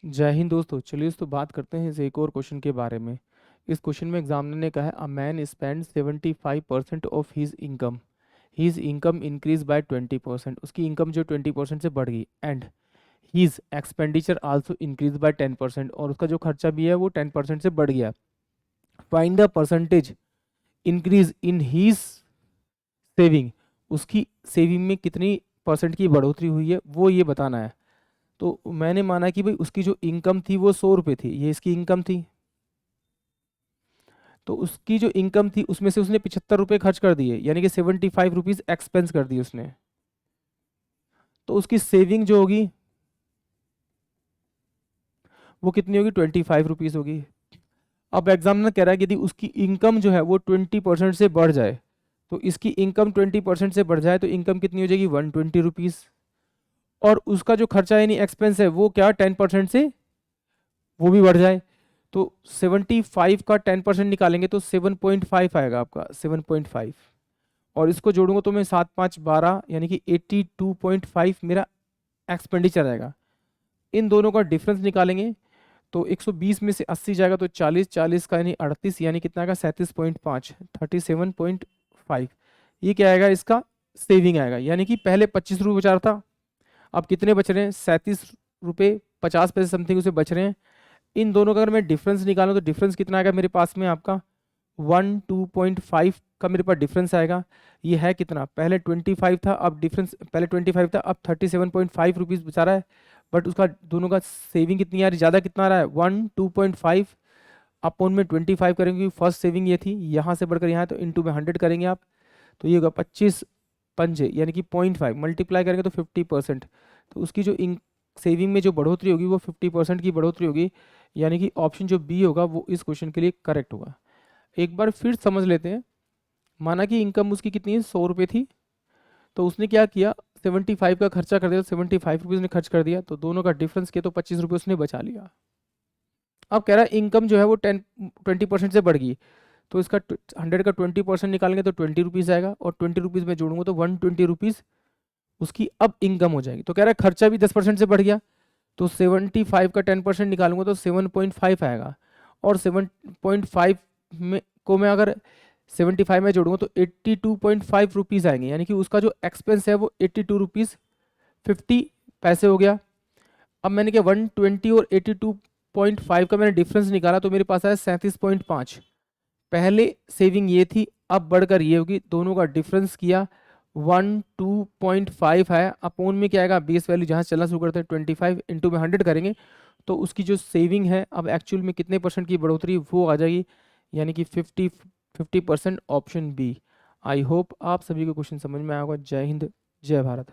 जय हिंद दोस्तों। चलिए दोस्तों बात करते हैं इस एक और क्वेश्चन के बारे में। इस क्वेश्चन में एग्जामिनर ने कहा है a man spend 75% of his income increase by 20%। उसकी इनकम जो 20% से बढ़ गई and his expenditure also increase by 10%, और उसका जो खर्चा भी है वो 10% से बढ़ गया। Find the percentage increase in his saving. उसकी सेविंग में कितनी परसेंट की बढ़ोतरी हुई है वो ये बताना है। तो मैंने माना कि भाई उसकी जो इनकम थी वो 100 रुपये थी, ये इसकी इनकम थी। तो उसकी जो इनकम थी उसमें से उसने 75 रुपये खर्च कर दिए, यानी कि 75 रुपीज एक्सपेंस कर दिए उसने। तो उसकी सेविंग जो होगी वो कितनी होगी, 25 रुपीज होगी। अब एग्जामिनर कह रहा है कि यदि उसकी इनकम जो है वो 20% से बढ़ जाए, तो इसकी इनकम 20% से बढ़ जाए तो इनकम कितनी हो जाएगी, 120 रुपीज। और उसका जो खर्चा यानी एक्सपेंस है वो क्या 10% से वो भी बढ़ जाए। तो 75 का 10% निकालेंगे तो 7.5 आएगा आपका, 7.5। और इसको जोड़ूंगा तो मैं 7 5 12 यानी कि 82.5 मेरा एक्सपेंडिचर आएगा। इन दोनों का डिफरेंस निकालेंगे तो 120 में से 80 जाएगा तो 40, 40 का यानी 38, यानी कितना आएगा 37.5, 37.5। ये क्या आएगा, इसका सेविंग आएगा। यानी कि पहले 25 रुपये बचा रहा था, अब कितने बच रहे हैं, 37 रुपये 50 पैसे समथिंग उसे बच रहे हैं। इन दोनों का अगर मैं डिफरेंस निकालूं तो डिफरेंस कितना आएगा मेरे पास में, आपका 2.5 का मेरे पास डिफरेंस आएगा। ये है कितना, पहले 25 था, अब डिफरेंस पहले 25 था, अब 37.5 रुपीज़ बचा रहा है। बट उसका दोनों का सेविंग कितनी आ रही, ज़्यादा कितना आ रहा है, 2.5 अपॉन में 25 करेंगे क्योंकि फर्स्ट सेविंग ये थी, यहाँ से बढ़कर यहाँ तो इंटू में 100 करेंगे आप, तो ये होगा 25 पंजे यानी कि 0.5 मल्टीप्लाई करेंगे तो 50%। तो उसकी जो सेविंग में जो बढ़ोतरी होगी वो 50% की बढ़ोतरी होगी, यानी कि ऑप्शन जो बी होगा वो इस क्वेश्चन के लिए करेक्ट होगा। एक बार फिर समझ लेते हैं। माना कि इनकम उसकी कितनी है, 100 रुपये थी, तो उसने क्या किया, 75 का खर्चा कर दिया, 75 रुपीज़ ने खर्च कर दिया, तो दोनों का डिफरेंस किया तो 25 रुपये उसने बचा लिया। अब कह रहा है इनकम जो है वो 20% से बढ़ गई, तो इसका 100 का 20% निकालेंगे तो 20 रुपीज़ आएगा, और 20 रुपीज़ में जोड़ूंगा तो 120 रुपीज़ उसकी अब इनकम हो जाएगी। तो कह रहा है खर्चा भी 10% से बढ़ गया, तो 75 का 10% निकालूंगा तो 7.5 आएगा, और 7.5 में को मैं अगर 75 में जोड़ूंगा तो 82.5 रुपीज़ आएंगे, यानी कि उसका जो एक्सपेंस है वो 82 रुपीज़ 50 पैसे हो गया। अब मैंने क्या 120 और 82.5 का मैंने डिफरेंस निकाला तो मेरे पास आया 37.5। पहले सेविंग ये थी, अब बढ़कर ये होगी, दोनों का डिफरेंस किया 12.5 है, अपोन में क्या आएगा, बेस वैल्यू जहाँ चलना शुरू करते हैं 25 इंटू में 100 करेंगे तो उसकी जो सेविंग है अब एक्चुअल में कितने परसेंट की बढ़ोतरी वो आ जाएगी, यानी कि 50%, ऑप्शन बी। आई होप आप सभी को क्वेश्चन समझ में आया होगा। जय हिंद, जय भारत।